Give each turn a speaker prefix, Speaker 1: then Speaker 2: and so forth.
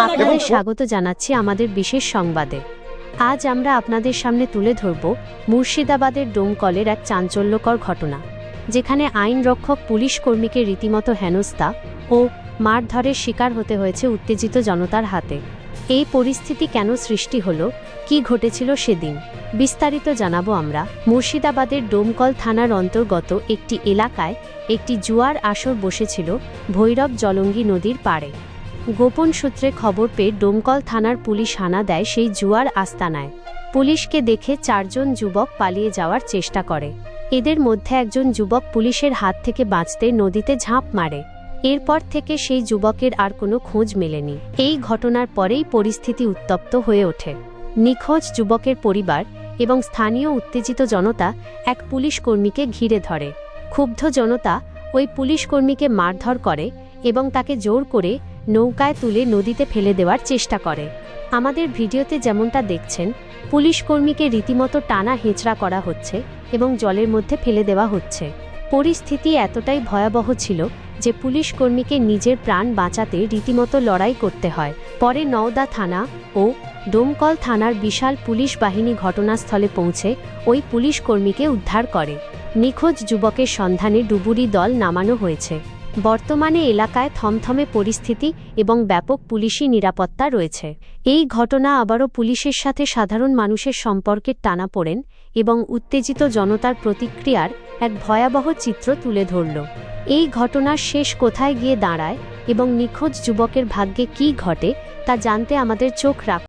Speaker 1: আপনাদের স্বাগত জানাচ্ছি আমাদের বিশেষ সংবাদে। আজ আমরা আপনাদের সামনে তুলে ধরব মুর্শিদাবাদের ডোমকলের এক চাঞ্চল্যকর ঘটনা, যেখানে আইনরক্ষক পুলিশ কর্মীকে রীতিমতো হেনস্থা ও মারধরের শিকার হতে হয়েছে উত্তেজিত জনতার হাতে। এই পরিস্থিতি কেন সৃষ্টি হলো, কি ঘটেছিল সেদিন, বিস্তারিত জানাবো আমরা। মুর্শিদাবাদের ডোমকল থানার অন্তর্গত একটি এলাকায় একটি জুয়ার আসর বসেছিল ভৈরব জলঙ্গি নদীর পাড়ে। গোপন সূত্রে খবর পেয়ে ডোমকল থানার পুলিশ হানা দেয় সেই জুয়ার আস্তানায়। পুলিশকে দেখে 4 জন যুবক পালিয়ে যাওয়ার চেষ্টা করে। এদের মধ্যে একজন যুবক পুলিশের হাত থেকে বাঁচতে নদীতে ঝাঁপ মারে। এরপর থেকে সেই যুবকের আর কোনো খোঁজ মেলেনি। এই ঘটনার পরেই পরিস্থিতি উত্তপ্ত হয়ে ওঠে। নিখোঁজ যুবকের পরিবার এবং স্থানীয় উত্তেজিত জনতা এক পুলিশ কর্মীকে ঘিরে ধরে। ক্ষুব্ধ জনতা ওই পুলিশ কর্মীকে মারধর করে এবং তাকে জোর করে নৌকায় তুলে নদীতে ফেলে দেওয়ার চেষ্টা করে। আমাদের ভিডিওতে যেমনটা দেখছেন, পুলিশ কর্মীকে রীতিমতো টানা হেঁচড়া করা হচ্ছে এবং জলের মধ্যে ফেলে দেওয়া হচ্ছে। পরিস্থিতি এতটাই ভয়াবহ ছিল যে পুলিশ কর্মীকে নিজের প্রাণ বাঁচাতে রীতিমতো লড়াই করতে হয়। পরে নওদা থানা ও ডোমকল থানার বিশাল পুলিশ বাহিনী ঘটনাস্থলে পৌঁছে ওই পুলিশ কর্মীকে উদ্ধার করে। নিখোঁজ যুবকের সন্ধানে ডুবুরি দল নামানো হয়েছে। বর্তমানে এলাকায় থমথমে পরিস্থিতি এবং ব্যাপক পুলিশি নিরাপত্তা রয়েছে। এই ঘটনা আবারও পুলিশের সাথে সাধারণ মানুষের সম্পর্কের টানাপোড়েন এবং উত্তেজিত জনতার প্রতিক্রিয়ার এক ভয়াবহ চিত্র তুলে ধরল। এই ঘটনার শেষ কোথায় গিয়ে দাঁড়ায় এবং নিখোঁজ যুবকের ভাগ্যে কী ঘটে তা জানতে আমাদের চোখ রাখুন।